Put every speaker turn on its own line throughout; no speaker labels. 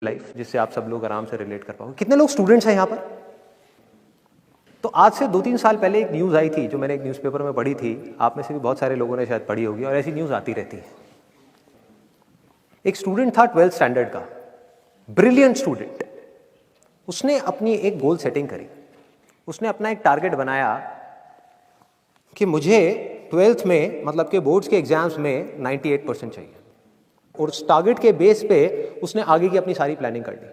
Life जिससे आप सब लोग आराम से रिलेट कर पाओगे। कितने लोग स्टूडेंट्स हैं यहाँ पर? तो आज से 2-3 साल पहले एक न्यूज़ आई थी जो मैंने एक न्यूज़पेपर में पढ़ी थी, आप में से भी बहुत सारे लोगों ने शायद पढ़ी होगी और ऐसी न्यूज़ आती रहती है। एक स्टूडेंट था 12th स्टैंडर्ड का, ब्रिलियंट स्टूडेंट। उसने अपनी एक गोल सेटिंग करी, उसने अपना एक टारगेट बनाया कि मुझे 12th में मतलब के बोर्ड्स के एग्जाम्स में 98% चाहिए, और उस टारगेट के बेस पे उसने आगे की अपनी सारी प्लानिंग कर ली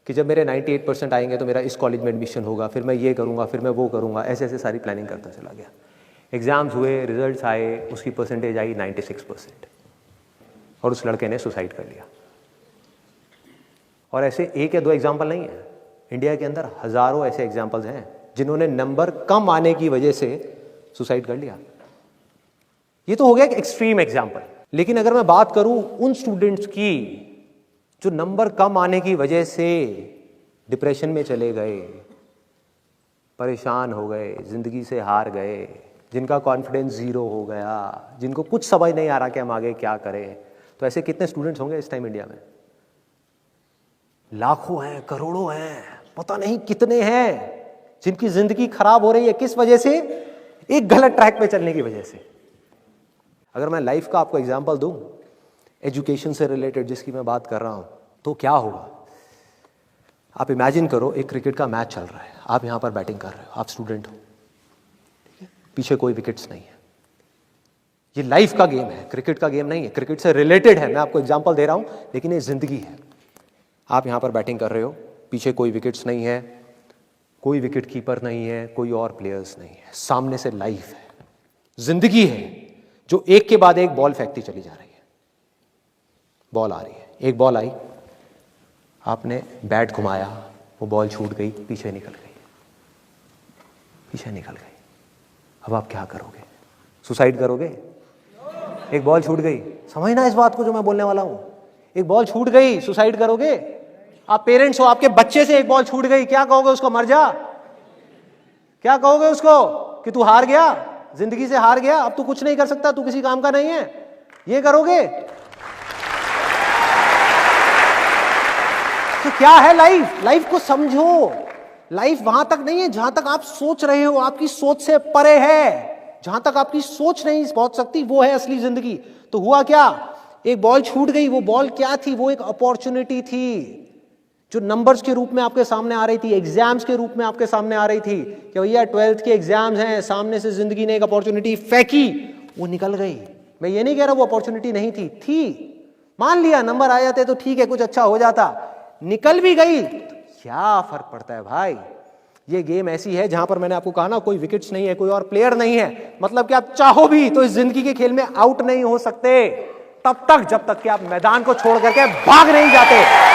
कि जब मेरे 98% आएंगे तो मेरा इस कॉलेज में एडमिशन होगा, फिर मैं ये करूँगा, फिर मैं वो करूँगा, ऐसे ऐसे सारी प्लानिंग करता चला गया। एग्ज़ाम्स हुए, रिजल्ट्स आए, उसकी परसेंटेज आई 96% और उस लड़के ने सुसाइड कर लिया। और ऐसे एक या दो एग्जाम्पल नहीं है, इंडिया के अंदर हज़ारों ऐसे एग्जाम्पल्स हैं जिन्होंने नंबर कम आने की वजह से सुसाइड कर लिया। ये तो हो गया एक एक्सट्रीम एग्जाम्पल, लेकिन अगर मैं बात करूं उन स्टूडेंट्स की जो नंबर कम आने की वजह से डिप्रेशन में चले गए, परेशान हो गए, जिंदगी से हार गए, जिनका कॉन्फिडेंस जीरो हो गया, जिनको कुछ समझ नहीं आ रहा कि हम आगे क्या करें, तो ऐसे कितने स्टूडेंट्स होंगे इस टाइम इंडिया में? लाखों हैं, करोड़ों हैं, पता नहीं कितने हैं जिनकी जिंदगी खराब हो रही है। किस वजह से? एक गलत ट्रैक पे चलने की वजह से। अगर मैं लाइफ का आपको एग्जाम्पल दूं, एजुकेशन से रिलेटेड जिसकी मैं बात कर रहा हूं, तो क्या होगा? आप इमेजिन करो एक क्रिकेट का मैच चल रहा है, आप यहां पर बैटिंग कर रहे हो, आप स्टूडेंट हो, ठीक है? पीछे कोई विकेट्स नहीं है। ये लाइफ का गेम है, क्रिकेट का गेम नहीं है, क्रिकेट से रिलेटेड है, मैं आपको एग्जाम्पल दे रहा हूं, लेकिन ये जिंदगी है। आप यहां पर बैटिंग कर रहे हो, पीछे कोई विकेट्स नहीं है, कोई विकेट कीपर नहीं है, कोई और प्लेयर्स नहीं है, सामने से लाइफ है, जिंदगी है जो एक के बाद एक बॉल फेंकती चली जा रही है। बॉल आ रही है, एक बॉल आई, आपने बैट घुमाया, वो बॉल छूट गई, पीछे निकल गई, पीछे निकल गई। अब आप क्या करोगे? सुसाइड करोगे? एक बॉल छूट गई, समझना इस बात को जो मैं बोलने वाला हूं। एक बॉल छूट गई, सुसाइड करोगे? आप पेरेंट्स हो, आपके बच्चे से एक बॉल छूट गई, क्या कहोगे उसको? मर जा? क्या कहोगे उसको कि तू हार गया, जिंदगी से हार गया, अब तू कुछ नहीं कर सकता, तू किसी काम का नहीं है? ये करोगे? तो क्या है लाइफ? लाइफ को समझो। लाइफ वहां तक नहीं है जहां तक आप सोच रहे हो, आपकी सोच से परे है। जहां तक आपकी सोच नहीं पहुंच सकती वो है असली जिंदगी। तो हुआ क्या? एक बॉल छूट गई। वो बॉल क्या थी? वो एक अपॉर्चुनिटी थी जो नंबर्स के रूप में आपके सामने आ रही थी, एग्जाम्स के रूप में आपके सामने आ रही थी कि भैया 12th के एग्जाम्स हैं, सामने से जिंदगी ने एक अपॉर्चुनिटी फेंकी, वो निकल गई। मैं ये नहीं कह रहा वो अपॉर्चुनिटी नहीं थी। मान लिया नंबर आ जाते तो ठीक है, कुछ अच्छा हो जाता, निकल भी गई, क्या फर्क पड़ता है भाई? ये गेम ऐसी है जहां पर मैंने आपको कहा ना, कोई विकेट्स नहीं है, कोई और प्लेयर नहीं है, मतलब कि आप चाहो भी तो इस जिंदगी के खेल में आउट नहीं हो सकते तब तक जब तक कि आप मैदान को छोड़ करके भाग नहीं जाते।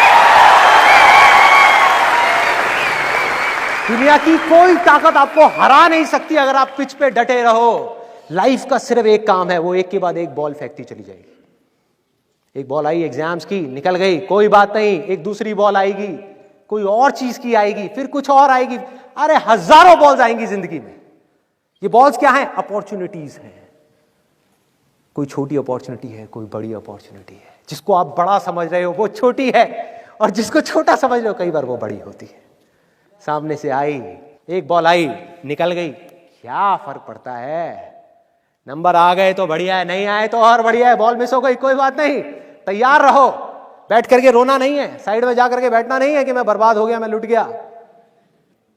दुनिया की कोई ताकत आपको हरा नहीं सकती अगर आप पिच पे डटे रहो। लाइफ का सिर्फ एक काम है, वो एक के बाद एक बॉल फेंकती चली जाएगी। एक बॉल आई एग्जाम्स की, निकल गई, कोई बात नहीं, एक दूसरी बॉल आएगी, कोई और चीज की आएगी, फिर कुछ और आएगी। अरे हजारों बॉल्स आएंगी जिंदगी में। ये बॉल्स क्या हैं? अपॉर्चुनिटीज हैं। कोई छोटी अपॉर्चुनिटी है, कोई बड़ी अपॉर्चुनिटी है। जिसको आप बड़ा समझ रहे हो वो छोटी है, और जिसको छोटा समझ रहे हो कई बार वो बड़ी होती है। सामने से आई, एक बॉल आई, निकल गई, क्या फर्क पड़ता है? नंबर आ गए तो बढ़िया है, नहीं आए तो और बढ़िया है, बॉल मिस हो गई, कोई बात नहीं, तैयार रहो। बैठ करके रोना नहीं है, साइड में जा करके बैठना नहीं है कि मैं बर्बाद हो गया, मैं लुट गया।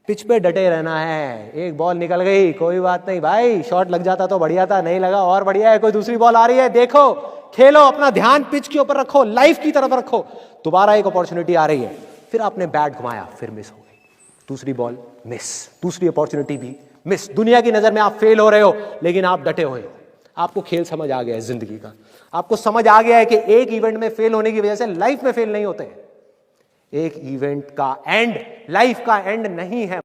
पिच पे डटे रहना है। एक बॉल निकल गई, कोई बात नहीं भाई, शॉट लग जाता तो बढ़िया था, नहीं लगा और बढ़िया है, कोई दूसरी बॉल आ रही है, देखो, खेलो, अपना ध्यान पिच के ऊपर रखो, लाइफ की तरफ रखो। दोबारा एक अपॉर्चुनिटी आ रही है, फिर आपने बैट घुमाया, फिर मिस हो गई, दूसरी बॉल मिस, दूसरी अपॉर्चुनिटी भी मिस। दुनिया की नजर में आप फेल हो रहे हो, लेकिन आप डटे हुए हो। आपको खेल समझ आ गया है जिंदगी का। आपको समझ आ गया है कि एक इवेंट में फेल होने की वजह से लाइफ में फेल नहीं होते। एक इवेंट का एंड लाइफ का एंड नहीं है।